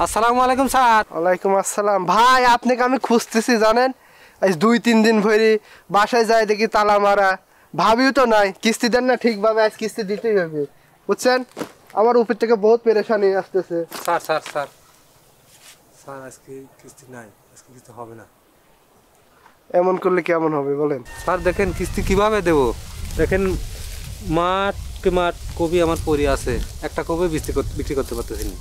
আসসালামু আলাইকুম স্যার। ওয়ালাইকুম আসসালাম। ভাই আপনাকে আমি খুঁজতেছি জানেন, আজ 2-3 দিন ভরি বাসায় যাই দেখি তালা মারা, ভাবিও তো নাই কিস্তি দেন না ঠিকভাবে, আজ কিস্তি দিতেই হবে বুঝছেন। আমার উপর থেকে বহুত পেরেশানি আসতেছে। স্যার স্যার স্যার স্যার আজকে কিস্তি নাই, আজকে কিস্তি হবে না। এমন করলে কেমন হবে বলেন? স্যার দেখেন কিস্তি কিভাবে দেব, দেখেন মাঠ কপি আমার পড়ে আছে, একটা কপি বিক্রি করতে পারতেছি না।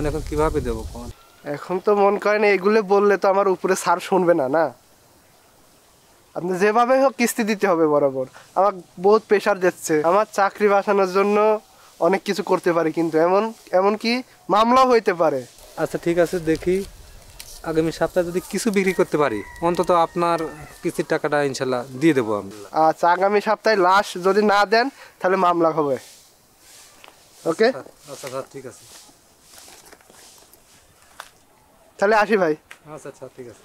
এখন কিভাবে দেবো কোন? এখন তো মন করে না, এগুলো বললে তো আমার উপরে স্যার শুনবে না না। আপনি যেভাবে হোক কিস্তি দিতে হবে বরাবর। আমার বহুত প্রেশার দিচ্ছে, আমার চাকরি বাঁচানোর জন্য অনেক কিছু করতে পারি, কিন্তু এমনকি মামলাও হইতে পারে। আচ্ছা ঠিক আছে, দেখি আগামী সপ্তাহে যদি কিছু বিক্রি করতে পারি অন্তত আপনার কিস্তির টাকাটা ইনশাল্লাহ দিয়ে দেবো আমি। আচ্ছা, আগামী সপ্তাহে লাস্ট যদি না দেন তাহলে মামলা হবে। ওকে আচ্ছা স্যার ঠিক আছে। তাহলে আসি ভাই। আচ্ছা আচ্ছা ঠিক আছে।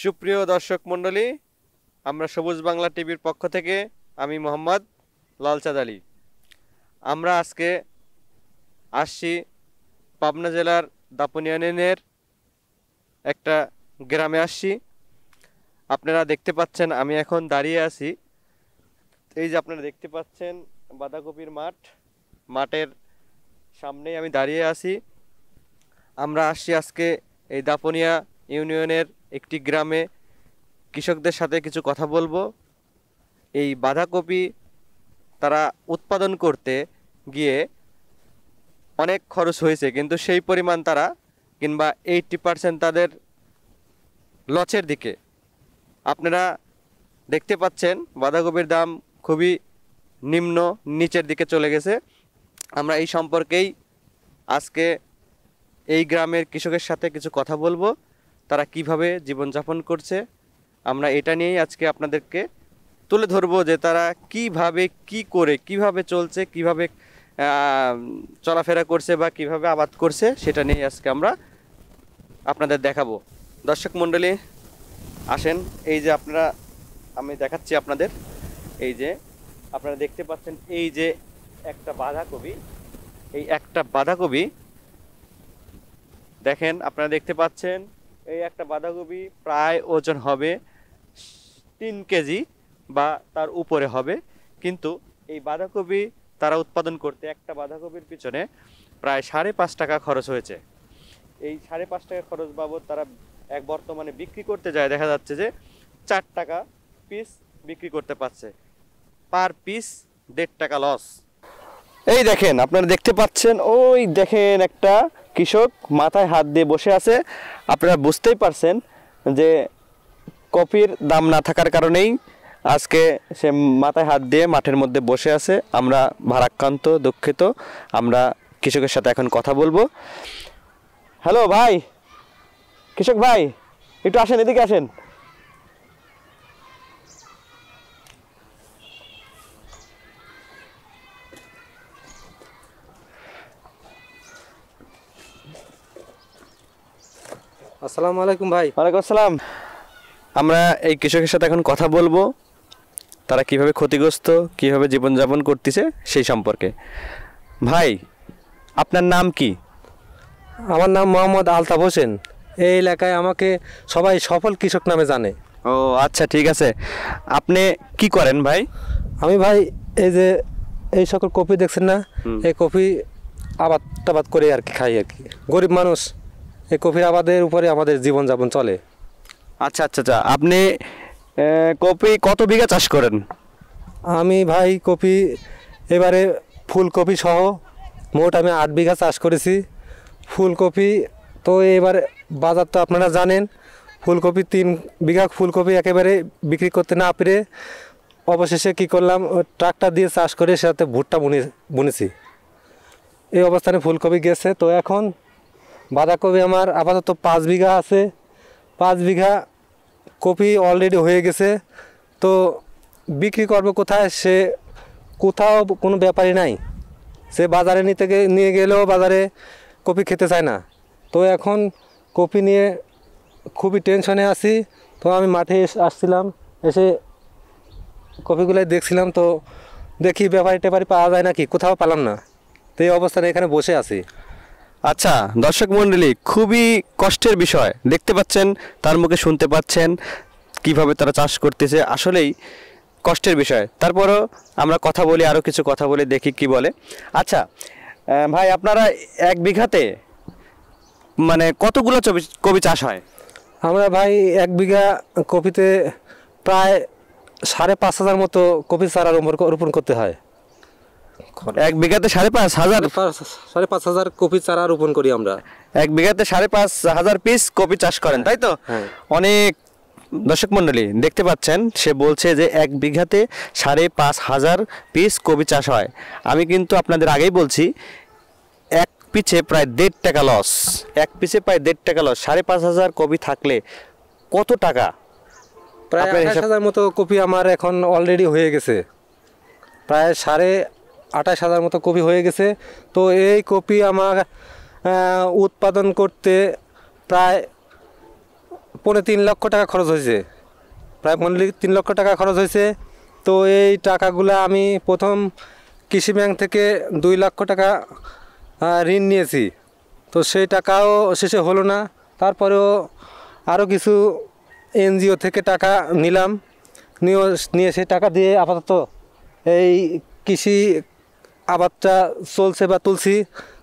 সুপ্রিয় দর্শক মণ্ডলী, আমরা সবুজ বাংলা টিভির পক্ষ থেকে আমি মোহাম্মদ লালচাঁদ আলী। আমরা আজকে আসছি পাবনা জেলার দাপুনিয়া ইউনিয়নের একটা গ্রামে আসছি। আপনারা দেখতে পাচ্ছেন আমি এখন দাঁড়িয়ে আছি, এই যে আপনারা দেখতে পাচ্ছেন বাঁধাকপির মাঠের সামনেই আমি দাঁড়িয়ে আছি। আমরা আসছি আজকে এই দাপুনিয়া ইউনিয়নের একটি গ্রামে কৃষকদের সাথে কিছু কথা বলবো। এই বাঁধাকপি তারা উৎপাদন করতে গিয়ে অনেক খরচ হয়েছে, কিন্তু সেই পরিমাণ তারা কিংবা 80% তাদের লসের দিকে। আপনারা দেখতে পাচ্ছেন বাঁধাকপির দাম খুবই নিচের দিকে চলে গেছে। আমরা এই সম্পর্কেই আজকে এই গ্রামের কৃষকের সাথে কিছু কথা বলবো, তারা কিভাবে জীবনযাপন করছে। আমরা এটা নিয়েই আজকে আপনাদেরকে তুলে ধরবো যে তারা কিভাবে চলছে, কিভাবে চলাফেরা করছে বা কিভাবে আবাদ করছে, সেটা নিয়ে আজকে আমরা আপনাদের দেখাবো। দর্শক মণ্ডলী আসেন, এই যে আমি দেখাচ্ছি আপনাদের, এই যে আপনারা দেখতে পাচ্ছেন এই যে একটা বাঁধাকপি দেখেন, আপনারা দেখতে পাচ্ছেন এই একটা বাঁধাকপি প্রায় ওজন হবে 3 কেজি বা তার উপরে হবে। কিন্তু এই বাঁধাকপি তারা উৎপাদন করতে একটা বাঁধাকপির পিছনে প্রায় 5.5 টাকা খরচ হয়েছে। এই 5.5 টাকা খরচ বাবদ তারা বর্তমানে বিক্রি করতে যায়, দেখা যাচ্ছে যে 4 টাকা পিস বিক্রি করতে পারছে, পার পিস 1.5 টাকা লস। এই দেখেন, আপনারা দেখতে পাচ্ছেন, ওই দেখেন একটা কৃষক মাথায় হাত দিয়ে বসে আছে। আপনারা বুঝতেই পারছেন যে কপির দাম না থাকার কারণেই আজকে সে মাথায় হাত দিয়ে মাঠের মধ্যে বসে আছে। আমরা ভারাক্রান্ত, দুঃখিত। আমরা কৃষকের সাথে এখন কথা বলবো। হ্যালো ভাই, কৃষক ভাই, একটু আসেন, এদিকে আসেন। আসসালামু আলাইকুম ভাই। ওয়ালাইকুম আসসালাম। আমরা এই কৃষকের সাথে এখন কথা বলবো, তারা কিভাবে ক্ষতিগ্রস্ত, কিভাবে জীবনযাপন করতেছে সেই সম্পর্কে। ভাই, আপনার নাম কি? আমার নাম মোহাম্মদ আলতাফ হোসেন। এই এলাকায় আমাকে সবাই সফল কৃষক নামে জানে। ও আচ্ছা, ঠিক আছে। আপনি কি করেন ভাই? আমি ভাই এই যে এই সকল কপি দেখছেন না, এই কপি আবাদ করে আর কি খাই আর কি, গরিব মানুষ। এই কপির আবাদের উপরে আমাদের জীবনযাপন চলে। আচ্ছা আচ্ছা আচ্ছা, আপনি কপি কত বিঘা চাষ করেন? আমি ভাই কপি এবারে ফুলকপি সহ মোট আমি 8 বিঘা চাষ করেছি। ফুলকপি তো এবার বাজার তো আপনারা জানেন, ফুলকপি 3 বিঘা ফুলকপি একেবারে বিক্রি করতে না পেরে অবশেষে কী করলাম, ট্রাক্টর দিয়ে চাষ করে সাথে ভুট্টা বুনেছি। এই অবস্থানে ফুলকপি গেছে। তো এখন বাঁধাকপি আমার আপাতত 5 বিঘা আছে। 5 বিঘা কপি অলরেডি হয়ে গেছে। তো বিক্রি করবো কোথায়, সে কোথাও কোনো ব্যাপারই নাই। সে বাজারে নিয়ে গেলেও বাজারে কপি খেতে চায় না। তো এখন কপি নিয়ে খুবই টেনশনে আছি। তো আমি মাঠে আসছিলাম, এসে কপিগুলাই দেখছিলাম। তো দেখি ব্যাপারি পাওয়া যায় নাকি, কোথাও পেলাম না। তো এই অবস্থানে এখানে বসে আছি। আচ্ছা দর্শক মণ্ডলী, খুবই কষ্টের বিষয়, দেখতে পাচ্ছেন তার মুখে, শুনতে পাচ্ছেন কিভাবে তারা চাষ করতেছে, আসলেই কষ্টের বিষয়। তারপরও আমরা কথা বলি, আরও কিছু কথা বলে দেখি কি বলে। আচ্ছা ভাই, আপনারা 1 বিঘাতে মানে কতগুলো কপি চাষ হয়? আমরা ভাই 1 বিঘা কপিতে প্রায় 5,500 মতো কপি চারা রোপণ করতে হয়। 1 বিঘাতে 5,500? 5,500 কপি চারা রোপণ করি আমরা। 1 বিঘাতে 5,500 পিস কপি চাষ করেন, তাই তো? হ্যাঁ। অনেক। দর্শক মণ্ডলী দেখতে পাচ্ছেন, সে বলছে যে 1 বিঘাতে 5,500 পিস কপি চাষ হয়। আমি কিন্তু আপনাদের আগেই বলছি, 1 পিছে প্রায় 1.5 টাকা লস। 1 পিছে প্রায় 1.5 টাকা লস। 5,500 কপি থাকলে কত টাকা? প্রায় আপনার হিসাব- 28,000 মতো কপি আমার এখন অলরেডি হয়ে গেছে। প্রায় 28,500 মতো কপি হয়ে গেছে। তো এই কপি আমার উৎপাদন করতে প্রায় 3.5 লক্ষ টাকা খরচ হয়েছে। প্রায় 3 লক্ষ টাকা খরচ হয়েছে। তো এই টাকাগুলো আমি প্রথম কৃষি ব্যাংক থেকে 2 লক্ষ টাকা ঋণ নিয়েছি। তো সেই টাকাও শেষে হলো না। তারপরেও আরও কিছু এনজিও থেকে টাকা নিলাম, নিয়ে সেই টাকা দিয়ে আপাতত এই কৃষি আবাদটা চলছে বা তুলছি।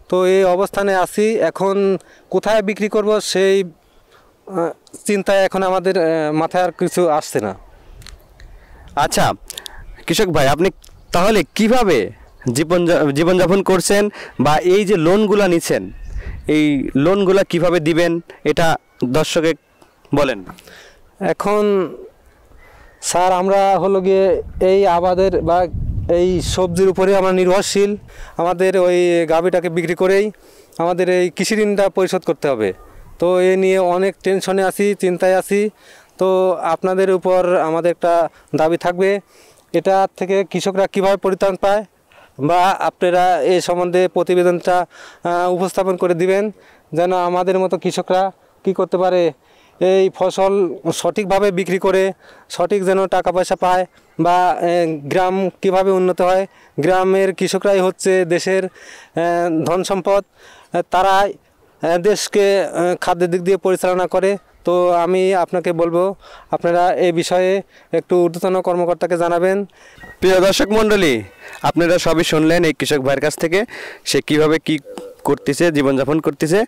তো এই অবস্থানে আছি। এখন কোথায় বিক্রি করব সেই চিন্তায় এখন আমাদের মাথায় আর কিছু আসছে না। আচ্ছা কৃষক ভাই, আপনি তাহলে কিভাবে জীবনযাপন করছেন, বা এই যে লোনগুলা নিচ্ছেন, এই লোনগুলা কিভাবে দিবেন, এটা দর্শকে বলেন। এখন স্যার আমরা হলো গিয়ে এই আবাদের বা এই সবজির উপরে আমরা নির্ভরশীল। আমাদের ওই গাভীটাকে বিক্রি করেই আমাদের এই কৃষি ঋণটা পরিশোধ করতে হবে। তো এ নিয়ে অনেক টেনশনে আছি, চিন্তায় আছি। তো আপনাদের উপর আমাদের একটা দাবি থাকবে, এটা থেকে কৃষকরা কীভাবে পরিত্রাণ পায়, বা আপনারা এই সম্বন্ধে প্রতিবেদনটা উপস্থাপন করে দিবেন, যেন আমাদের মতো কৃষকরা কী করতে পারে, এই ফসল সঠিকভাবে বিক্রি করে সঠিক যেন টাকা পয়সা পায়, বা গ্রাম কিভাবে উন্নত হয়। গ্রামের কৃষকরাই হচ্ছে দেশের ধন সম্পদ, তারাই দেশকে খাদ্যের দিক দিয়ে পরিচালনা করে। তো আমি আপনাকে বলবো, আপনারা এই বিষয়ে একটু ঊর্ধ্বতন কর্মকর্তাকে জানাবেন। প্রিয় দর্শক মণ্ডলী, আপনারা সবই শুনলেন এই কৃষক ভাইয়ের কাছ থেকে, সে কিভাবে কি করতেছে, জীবনযাপন করতেছে।